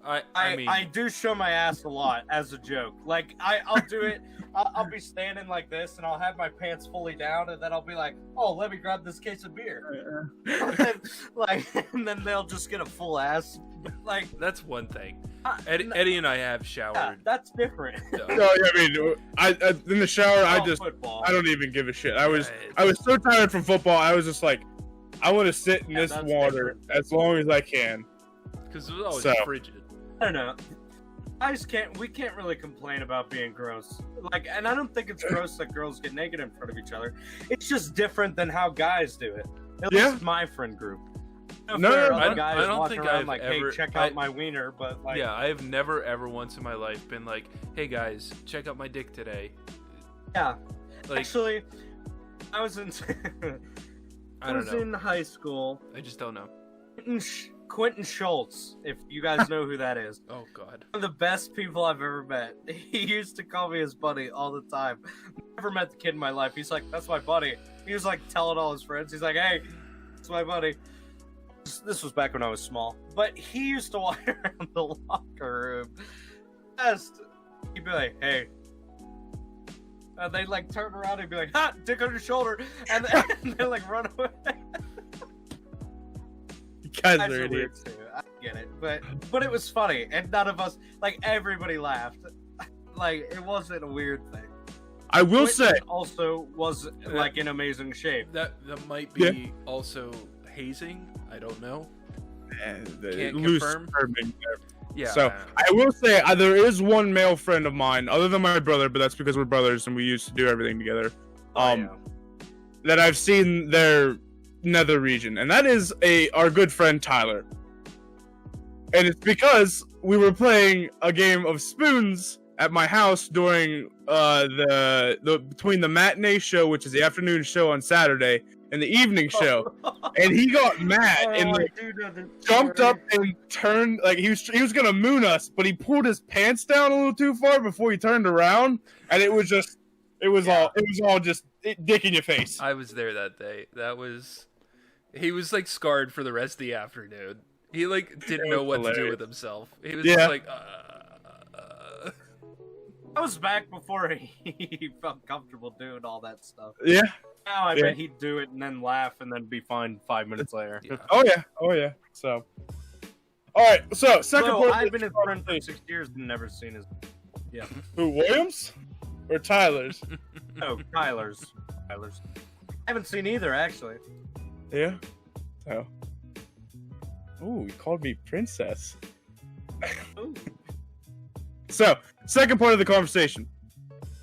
S1: I mean,
S4: I do show my ass a lot as a joke. Like I'll do it. I'll be standing like this, and I'll have my pants fully down, and then I'll be like, "Oh, let me grab this case of beer." And then they'll just get a full ass. Like
S1: that's one thing. Eddie and I have showered.
S4: Yeah, that's different.
S2: No, I mean, I in the shower, I don't even give a shit. I was so tired from football. I was just like, I want to sit in this water as long as I can.
S1: Because it was always frigid.
S4: I don't know. We can't really complain about being gross. Like, and I don't think it's gross that girls get naked in front of each other. It's just different than how guys do it. At
S2: Yeah.
S4: least my friend group.
S2: No,
S4: There are
S2: no,
S4: other
S1: I
S4: guys
S1: don't
S4: walking
S1: think
S4: around
S1: I've
S4: like,
S1: ever-
S4: hey, check
S1: I-
S4: out my wiener, but like,
S1: Yeah, I have never ever once in my life been like, "Hey guys, check out my dick today."
S4: yeah.
S1: Like,
S4: Actually, I was in
S1: I don't know.
S4: in high school.
S1: I just don't know.
S4: Quentin Schultz, if you guys know who that is.
S1: Oh God.
S4: One of the best people I've ever met. He used to call me his buddy all the time. Never met the kid in my life. He's like, that's my buddy. He was like telling all his friends. He's like, hey, that's my buddy. This was back when I was small. But he used to walk around the locker room. He'd be like, hey. And they'd like turn around and be like, ha, dick on your shoulder. And then like run away.
S2: You guys
S4: Guys
S2: are
S4: are weird
S2: idiots.
S4: too. I get it, but it was funny, and none of us, like, everybody laughed. Like, it wasn't a weird thing.
S2: I will
S4: Quentin
S2: say,
S4: also was like in amazing shape.
S1: That might be also hazing. I don't know. Can't
S2: loose
S1: confirm.
S2: confirming there.
S1: Yeah.
S2: So I will say there is one male friend of mine, other than my brother, but that's because we're brothers and we used to do everything together.
S4: Yeah.
S2: That I've seen their nether region, and that is our good friend Tyler. And it's because we were playing a game of spoons at my house during the between the matinee show, which is the afternoon show on Saturday, and the evening show, and he got mad and like jumped up and turned like he was gonna moon us, but he pulled his pants down a little too far before he turned around, and it was all just dick in your face.
S1: I was there that day. He was like scarred for the rest of the afternoon. He like didn't know what to do with himself. He was just like,
S4: I was back before he felt comfortable doing all that stuff.
S2: Yeah.
S4: Now I bet he'd do it and then laugh and then be fine 5 minutes later.
S1: Yeah.
S2: Oh yeah. So, all right. So second
S4: So
S2: part.
S4: I've been his friend for 6 years and never seen his. Yeah.
S2: Who, Williams or Tyler's?
S4: No, Tyler's. I haven't seen either actually.
S2: Yeah. Oh. Ooh, he called me princess.
S4: Ooh.
S2: So, second part of the conversation.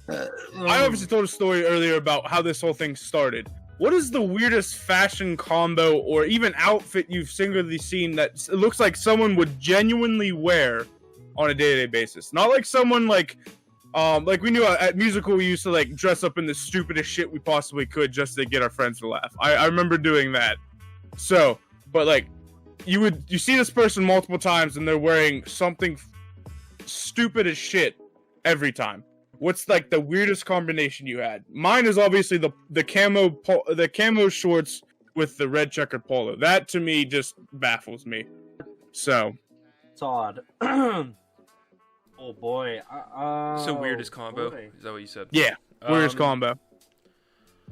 S2: I obviously told a story earlier about how this whole thing started. What is the weirdest fashion combo or even outfit you've singularly seen that it looks like someone would genuinely wear on a day-to-day basis? Not like someone like we knew at musical we used to like dress up in the stupidest shit we possibly could just to get our friends to laugh. I remember doing that. So, but like you see this person multiple times and they're wearing something stupid as shit every time. What's like the weirdest combination you had? Mine is obviously the camo shorts with the red checkered polo. That to me just baffles me. So
S4: It's odd. Oh boy.
S1: so weirdest combo.
S4: Boy.
S1: Is that what you said?
S2: yeah, weirdest combo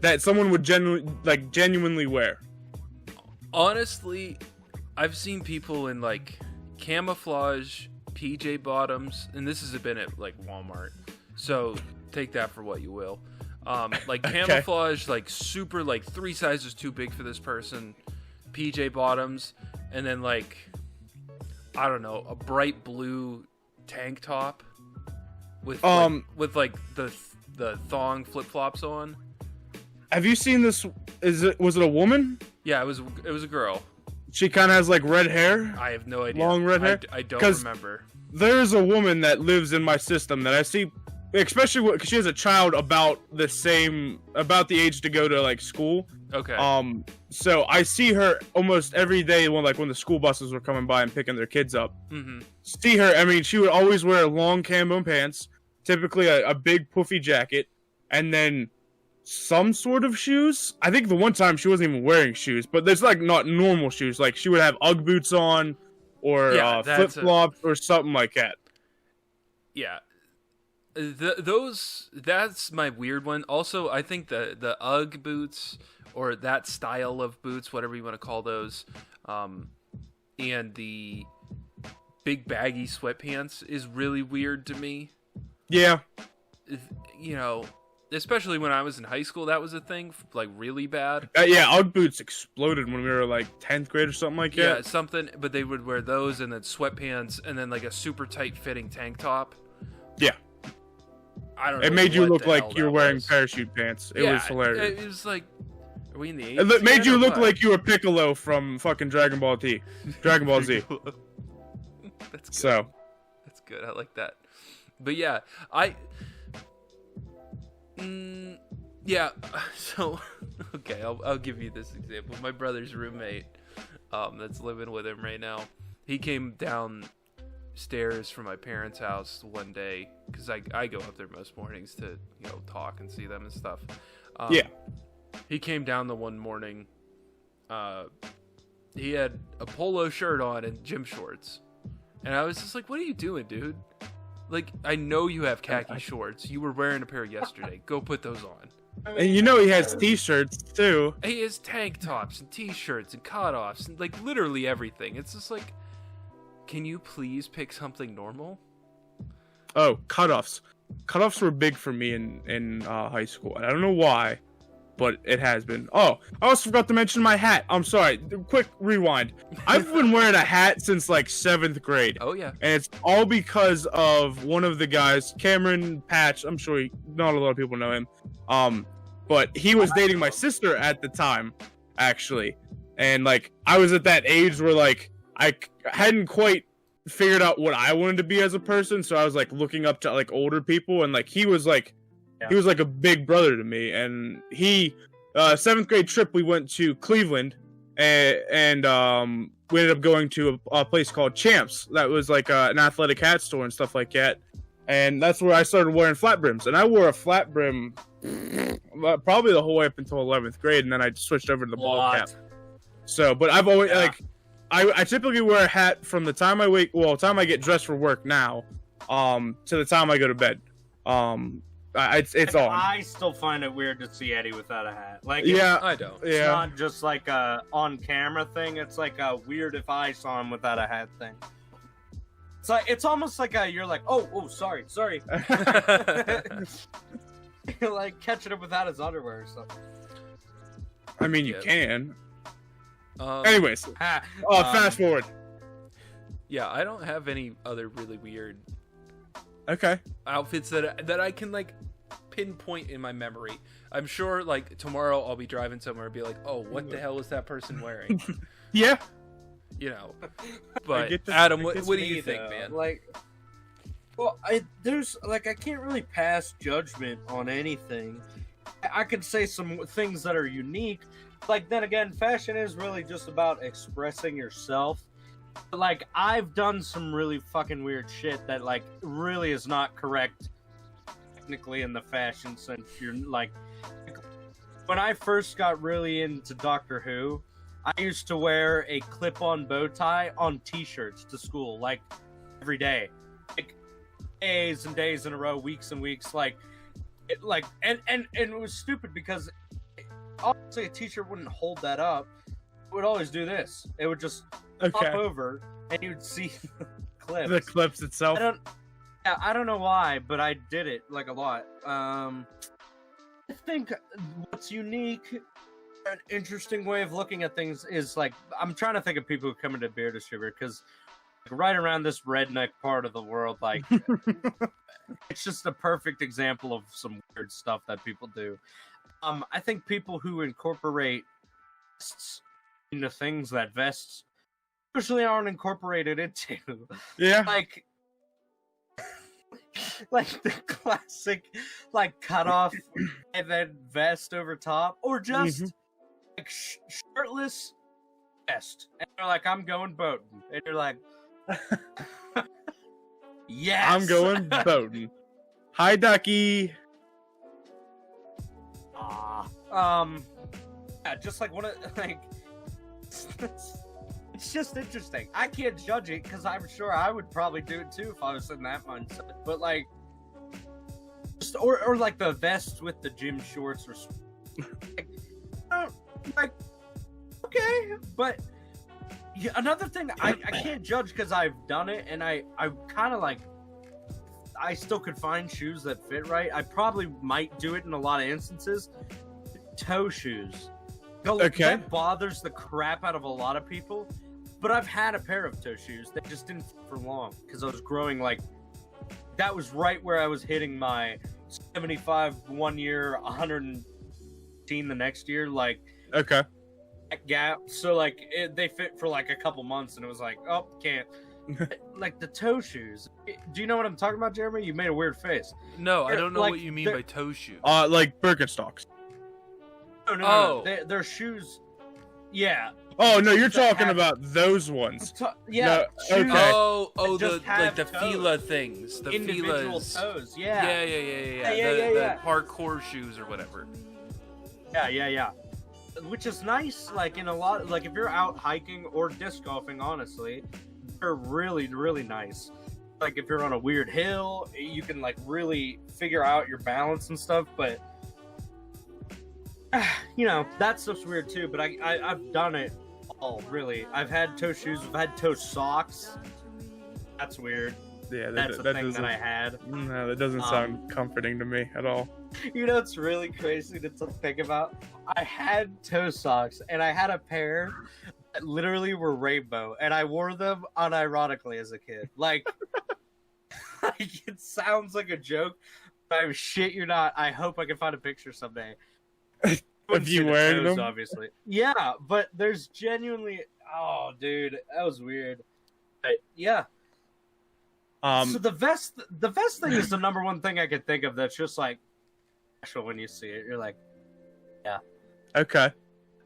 S2: that someone would genuinely wear.
S1: Honestly, I've seen people in like camouflage PJ bottoms, and this has been at like Walmart. So take that for what you will. Like camouflage, like super, like 3 sizes too big for this person. PJ bottoms, and then like I don't know, a bright blue tank top with like the thong flip flops on.
S2: Have you seen this? Was it a woman?
S1: Yeah, it was a girl.
S2: She kind of has like red hair.
S1: I have no idea.
S2: Long red hair?
S1: I don't
S2: 'Cause
S1: remember.
S2: There is a woman that lives in my system that I see, especially because she has a child about the age to go to like school.
S1: Okay.
S2: So I see her almost every day when the school buses were coming by and picking their kids up.
S1: Mm-hmm.
S2: See her. I mean, she would always wear long camo pants, typically a big puffy jacket, and then some sort of shoes. I think the one time she wasn't even wearing shoes, but there's like not normal shoes. Like she would have UGG boots on, or flip flops, or something like that.
S1: Yeah. That's my weird one. Also, I think the UGG boots, or that style of boots, whatever you want to call those, and the big baggy sweatpants is really weird to me.
S2: Yeah.
S1: You know, especially when I was in high school, that was a thing, like really bad.
S2: Yeah, UGG boots exploded when we were like 10th grade or something like that.
S1: Yeah, something, but they would wear those and then sweatpants and then like a super tight fitting tank top.
S2: Yeah.
S1: I don't know.
S2: It made you
S1: what
S2: look
S1: the hell
S2: like you're
S1: that
S2: wearing
S1: was.
S2: parachute pants. It was hilarious.
S1: It was like, Are we in the 80s?
S2: It made you look
S1: what?
S2: like you were Piccolo from fucking Dragon Ball Z.
S1: That's good.
S2: So.
S1: That's good. I like that. But yeah, yeah. So okay, I'll give you this example. My brother's roommate, that's living with him right now. He came downstairs from my parents' house one day because I go up there most mornings to talk and see them and stuff.
S2: Yeah.
S1: He came down the one morning. He had a polo shirt on and gym shorts, and I was just like, "What are you doing, dude? Like, I know you have khaki shorts. You were wearing a pair yesterday. Go put those on."
S2: And he has t-shirts too.
S1: He has tank tops and t-shirts and cutoffs and like literally everything. It's just like, can you please pick something normal?
S2: Oh, cutoffs. Cutoffs were big for me in high school. I don't know why, but it has been. Oh, I also forgot to mention my hat. I'm sorry. Quick rewind. I've been wearing a hat since like 7th grade.
S1: Oh yeah.
S2: And it's all because of one of the guys, Cameron Patch. I'm sure not a lot of people know him. But he was dating my sister at the time, actually. And like I was at that age where like I hadn't quite figured out what I wanted to be as a person, so I was like looking up to like older people, and like he was like a big brother to me. And he 7th grade trip we went to Cleveland, and we ended up going to a place called Champs that was like an athletic hat store and stuff like that. And that's where I started wearing flat brims, and I wore a flat brim probably the whole way up until 11th grade, and then I switched over to the ball cap. So, but I've always like I typically wear a hat from the time time I get dressed for work now, to the time I go to bed. It's on.
S4: I still find it weird to see Eddie without a hat. Like,
S1: I don't.
S4: It's not just like a on camera thing. It's like a weird if I saw him without a hat thing. It's like it's almost like you're like, oh, sorry. You're like catching him without his underwear or something.
S2: I mean, you can. Anyways, fast forward.
S1: Yeah, I don't have any other really weird outfits that I can like pinpoint in my memory. I'm sure like tomorrow I'll be driving somewhere and be like, oh, what the hell is that person wearing?
S2: Yeah.
S1: But Adam, what do you think, man?
S4: Like, well, there's like I can't really pass judgment on anything. I could say some things that are unique. Like, then again, fashion is really just about expressing yourself. But, like, I've done some really fucking weird shit that, like, really is not correct technically in the fashion sense. You're, like, when I first got really into Doctor Who, I used to wear a clip-on bow tie on t-shirts to school, like, every day. Like, days and days in a row, weeks and weeks, like, and it was stupid because obviously a t-shirt wouldn't hold that up. It would always do this. It would just pop over and you'd see the clips.
S2: The clips itself.
S4: I don't know why, but I did it like a lot. I think what's unique, an interesting way of looking at things is like, I'm trying to think of people who come into beer distributor because like, right around this redneck part of the world, like it's just a perfect example of some weird stuff that people do. I think people who incorporate vests into things that vests usually aren't incorporated into.
S2: Yeah.
S4: Like the classic, like cut off and then vest over top, or just like shirtless vest. And you're like, I'm going boating, and you're like, yes,
S2: I'm going boating. Hi, Ducky.
S4: Yeah, just like one of like. It's just interesting. I can't judge it because I'm sure I would probably do it too if I was in that mindset. But like, just or like the vest with the gym shorts or like okay. But yeah, another thing I can't judge because I've done it and I kind of like I still could find shoes that fit right. I probably might do it in a lot of instances. Toe shoes. That bothers the crap out of a lot of people. But I've had a pair of toe shoes that just didn't fit for long because I was growing like that was right where I was hitting my 75 one year, 115 the next year. Like
S2: Okay.
S4: Gap. So like they fit for like a couple months, and it was like, oh, can't. Like the toe shoes. Do you know what I'm talking about, Jeremy? You made a weird face.
S1: No, I don't know
S4: like,
S1: what you mean by toe shoes.
S2: Like Birkenstocks.
S4: No. They're shoes. Yeah.
S2: Oh no, you're talking about those ones.
S4: Yeah.
S2: No, okay.
S1: The like the
S4: toes.
S1: Fila things. The
S4: Individual
S1: Filas.
S4: toes. Yeah.
S1: Yeah. The parkour shoes or whatever.
S4: Yeah. Which is nice, like in a lot, like if you're out hiking or disc golfing, honestly, they're really, really nice. Like if you're on a weird hill, you can like really figure out your balance and stuff. But you know, that stuff's weird too. But I've done it all, really. I've had toe shoes. I've had toe socks. That's weird.
S2: Yeah,
S4: that's the thing that I had.
S2: No, that doesn't sound comforting to me at all.
S4: You know, it's really crazy to think about. I had toe socks, and I had a pair that literally were rainbow, and I wore them unironically as a kid. Like, it sounds like a joke, but I shit you not. I hope I can find a picture someday.
S2: Of you wearing them?
S4: Obviously. Yeah, but there's genuinely... Oh, dude, that was weird. But, yeah. So the vest thing is the number one thing I could think of that's just like special when you see it. You're like, yeah.
S2: Okay.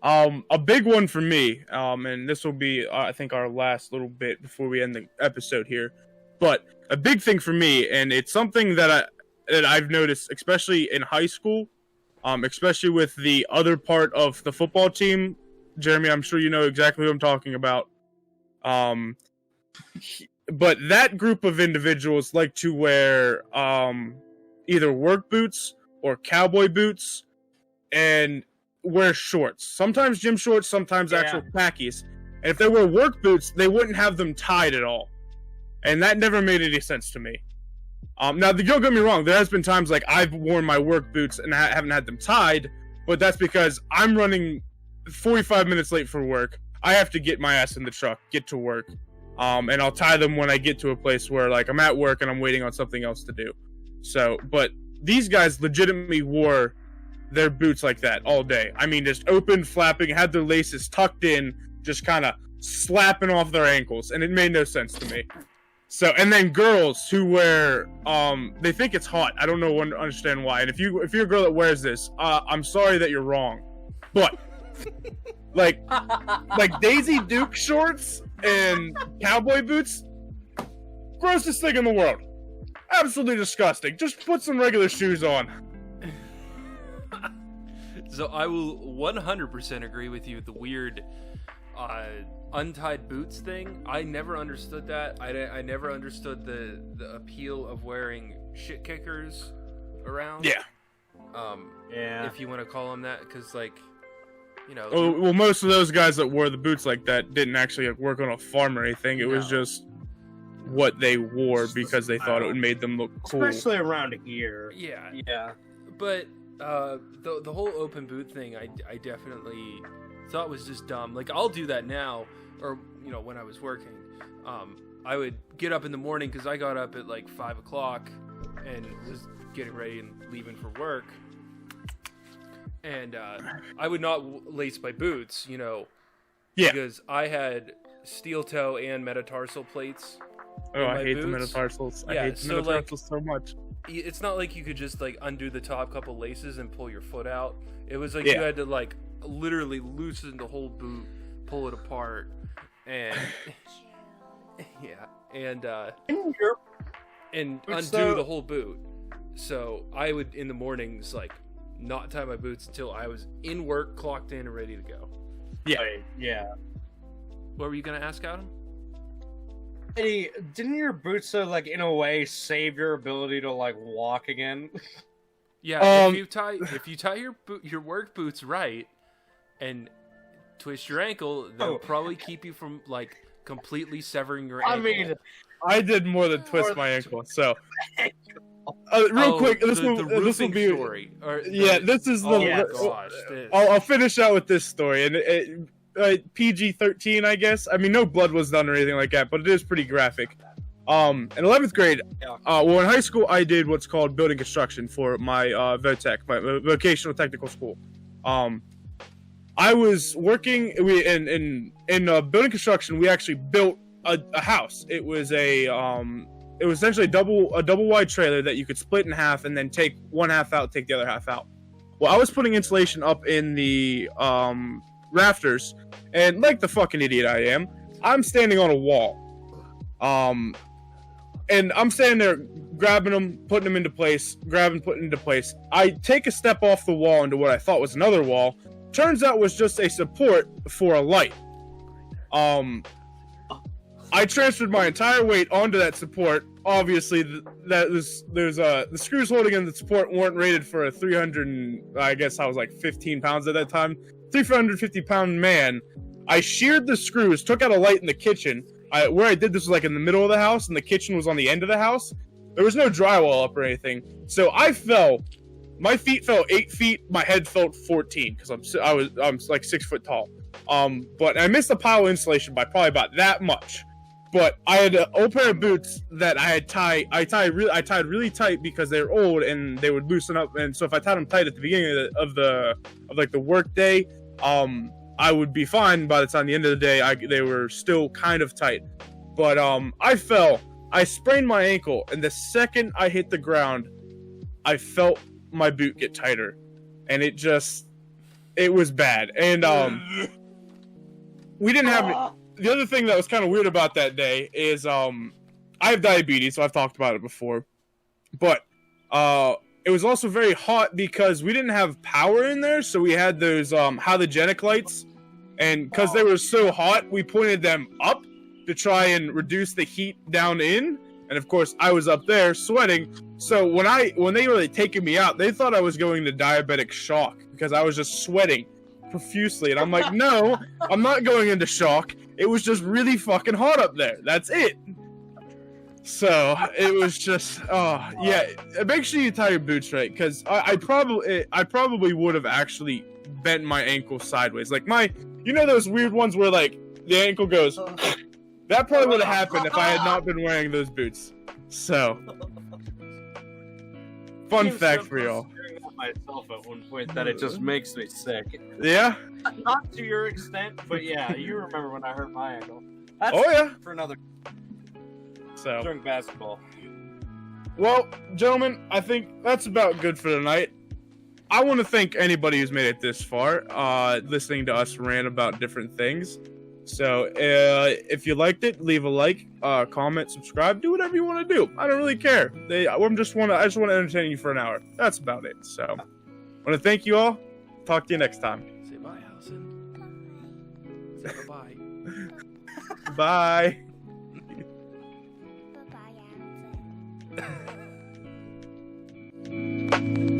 S2: A big one for me, and this will be I think our last little bit before we end the episode here. But a big thing for me, and it's something that I've noticed, especially in high school, especially with the other part of the football team. Jeremy, I'm sure you know exactly what I'm talking about. But that group of individuals like to wear either work boots or cowboy boots and wear shorts. Sometimes gym shorts, sometimes actual khakis. And if they wear work boots, they wouldn't have them tied at all. And that never made any sense to me. Now, don't get me wrong. There has been times like I've worn my work boots and I haven't had them tied, but that's because I'm running 45 minutes late for work. I have to get my ass in the truck, get to work. And I'll tie them when I get to a place where like I'm at work and I'm waiting on something else to do. So, but these guys legitimately wore their boots like that all day. I mean, just open, flapping, had their laces tucked in, just kind of slapping off their ankles, and it made no sense to me. So, and then girls who wear, they think it's hot. I don't know, understand why. And if you're a girl that wears this, I'm sorry that you're wrong. But like Daisy Duke shorts and cowboy boots, grossest thing in the world. Absolutely disgusting. Just put some regular shoes on.
S1: So I will 100% agree with you. The weird untied boots thing, I never understood that. I never understood the appeal of wearing shit kickers around.
S2: Yeah.
S1: If you want to call them that, because like, you know.
S2: Well, most of those guys that wore the boots like that didn't actually work on a farm or anything. It was just what they wore because they thought it made them look cool.
S4: Especially around here.
S1: Yeah.
S4: Yeah.
S1: But the whole open boot thing, I definitely thought was just dumb. Like, I'll do that now, or, you know, when I was working. I would get up in the morning because I got up at like 5 o'clock and was getting ready and leaving for work. And I would not lace my boots, you know, because I had steel toe and metatarsal plates.
S2: Oh, I hate
S1: boots.
S2: the metatarsals. I hate the metatarsals so much.
S1: It's not like you could just like undo the top couple laces and pull your foot out. It was like you had to like literally loosen the whole boot, pull it apart, and and undo the whole boot. So I would in the mornings like not tie my boots until I was in work, clocked in, and ready to go.
S4: Yeah.
S1: What were you gonna ask, Adam?
S4: Hey, didn't your boots, like, in a way, save your ability to like walk again?
S1: Yeah, if you tie your work boots right and twist your ankle, they'll probably keep you from like completely severing your ankle.
S4: I mean,
S2: I did more than twist my ankle. So, real quick, this will be
S1: story.
S2: This is the. I'll finish out with this story, and PG-13, I guess. I mean, no blood was done or anything like that, but it is pretty graphic. In 11th grade, well, in high school, I did what's called building construction for my VOTEC, my vocational technical school. I was working in building construction. We actually built a house. It was it was essentially a double wide trailer that you could split in half and then take one half out, take the other half out. Well, I was putting insulation up in the rafters, and like the fucking idiot I am, I'm standing on a wall. And I'm standing there grabbing them, putting them into place, putting into place. I take a step off the wall into what I thought was another wall. Turns out was just a support for a light. I transferred my entire weight onto that support. Obviously, the screws holding in the support weren't rated for a 300. I guess I was like 15 pounds at that time. 350-pound man. I sheared the screws, took out a light in the kitchen. Where I did this was like in the middle of the house, and the kitchen was on the end of the house. There was no drywall up or anything, so I fell. My feet fell 8 feet. My head fell 14 because I'm like 6 foot tall. But I missed the pile of insulation by probably about that much. But I had an old pair of boots that I tied really tight because they were old and they would loosen up. And so if I tied them tight at the beginning of the work day, I would be fine. By the time the end of the day, they were still kind of tight. But I fell. I sprained my ankle, and the second I hit the ground, I felt my boot get tighter, and it was bad. And we didn't have. The other thing that was kind of weird about that day is I have diabetes, so I've talked about it before. But it was also very hot because we didn't have power in there, so we had those halogenic lights. And because they were so hot, we pointed them up to try and reduce the heat down in. And of course, I was up there sweating. So when they were taking me out, they thought I was going to diabetic shock because I was just sweating profusely. And I'm like, no, I'm not going into shock. It was just really fucking hot up there. That's it. So it was just, yeah. Make sure you tie your boots right, because I probably would have actually bent my ankle sideways, like those weird ones where like the ankle goes. That probably would have happened if I had not been wearing those boots. So, fun fact for y'all.
S4: Myself at one point that it just makes me sick.
S2: Yeah.
S4: Not to your extent, but yeah, you remember when I hurt my ankle. That's for another.
S2: So
S4: during basketball.
S2: Well, gentlemen, I think that's about good for tonight. I want to thank anybody who's made it this far, listening to us rant about different things. So if you liked it, leave a like, comment, subscribe, do whatever you want to do. I don't really care. I just want to entertain you for an hour. That's about it. So I want to thank you all. Talk to you next time.
S1: Say bye, Allison. Say bye-bye.
S2: Bye.
S3: Bye-bye, Allison.